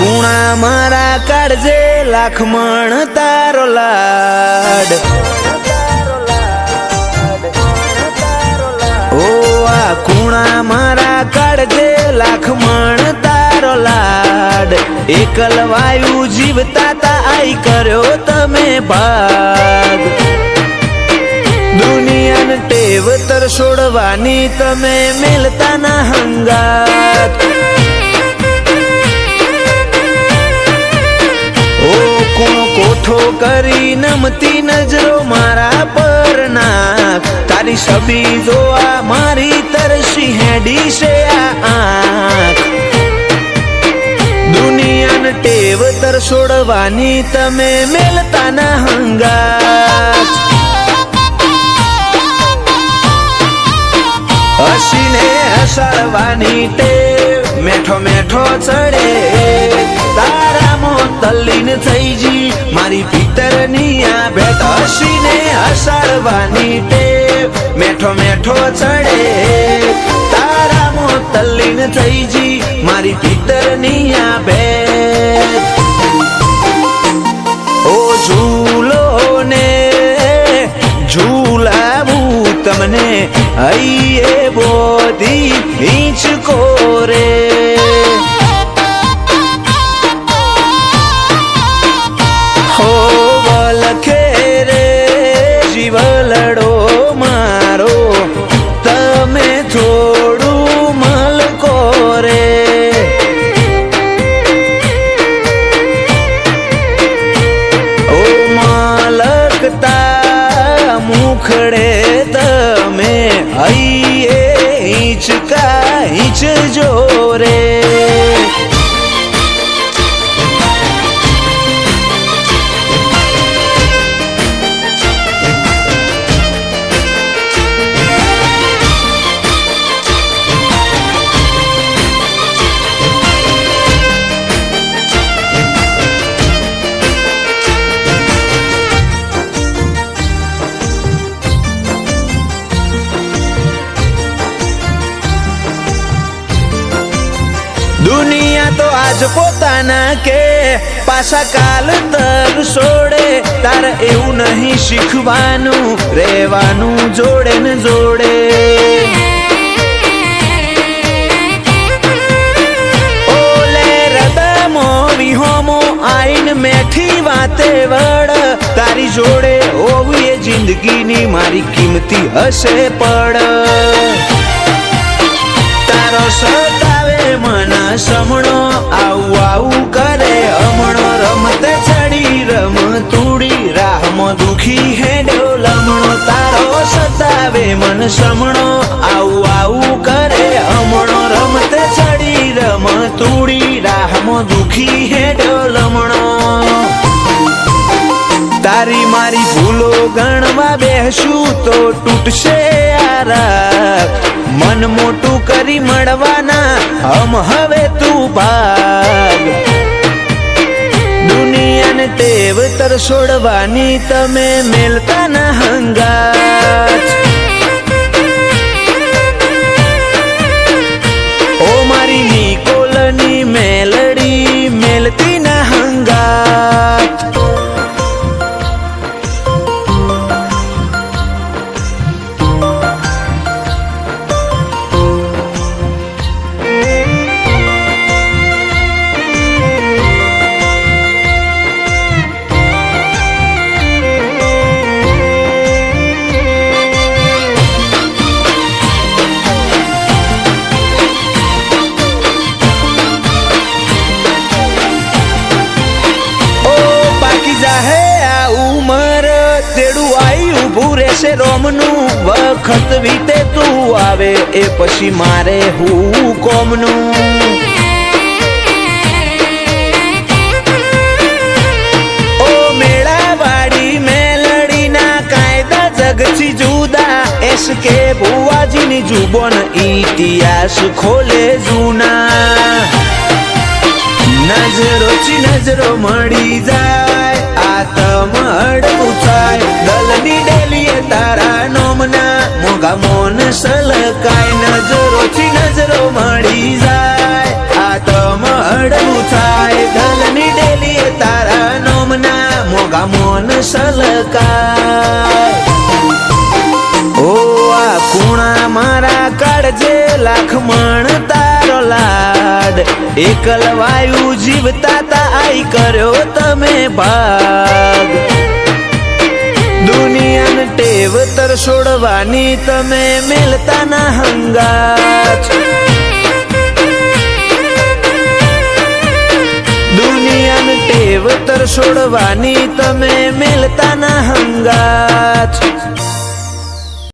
કુણા મારા કાઢજે લાખમણ તારો લાડ ઓ આ કુણા મારા કાઢજે લાખમણ તારો લાડ એકલવાયુ જીવતા તા આઈ કર્યો તમે ભાગ દુનિયાને ટેવ તર છોડવાની તમે મેલતા ના હંગાત કોઠો કરી નમતી નજરો મારા પર નાખ તારી છબી જોવા મારી તરસી હેડી છે આ આંખ દુનિયાને ટેવ તર છોડવાની તમે મેલતા ના હંગાત હસીને હસાડવાની ટેવ મેઠો મેઠો ચડે તારામો તલ્લીન થઈ જી મારી ભીતરની આ ભેટ હસીને હસાડવાની ટેવ મેઠો મેઠો ચડે તારામો તલ્લીન થઈ જી મારી ભીતરની આ ભેટ ઓ ઝૂલો ને ઝૂલાવું તમને હૈયે બોધી હિંચકો રે જીવલડો મારો તમે થોડું મલકો રે ઓ મલકતા મુખડે તમે હૈયે હિંચકા હિંચજો રે દુનિયા તો આજ પોતાના કે પાછા કાલ તર છોડે તાર એવું નહીં શીખવાનું રહેવાનું જોડે ને જોડે ઓલે રદમો વિહોમો આઈન મેઠી વાતે વડ તારી જોડે હોવી એ જિંદગીની મારી કિંમતી હશે પડ તારો સતાવે મન સમણો આવું આવું કરે હમણો રમતે ચડી રમ તૂડી રાહમાં દુખી હેડ્યો લમણો તારો સતાવે મન સમણો આવું આવું કરે હમણો રમતે ચડી રમ તૂડી રાહમાં દુખી હેડ્યો લમણો તારી મારી ભૂલો ગણવા બેસું તો તૂટશે આરાક મન મોટું કરી મળવાના હમ હવે તું ભાગ દુનિયાને ટેવ તર છોડવાની તમે મેલતા ના હંગાત ઓ મારી નિકોલની મેલડી મેલતી ના હંગાત છે રોમનું વખત વીતે તું આવે એ પછી મારે હું કોમનું ઓ મેળાવાડી મેલડીના કાયદા જગથી જુદા એસ કે ભુવાજીની જુબોન ઇતિહાસ ખોલે જૂના નજરોથી નજરો મળી જાય આતમ હડકું થાય દલની ડેલીએ તારા નોમના મોગા મોન સલકાય નજરોથી નજરો મળી જાય આતમ હડકું થાય મોગામોન સલકાય ઓ આ કુણા મારા કાળજે લાખ મણ તારો લાડ એકલ વાયુ જીવતા તા આઈ કર્યો તમે ભાગ દુનિયાને ટેવ તર છોડવાની તમે મેલતા ના હંગાત દુનિયાને ટેવ તર છોડવાની તમે મેલતા ના હંગાત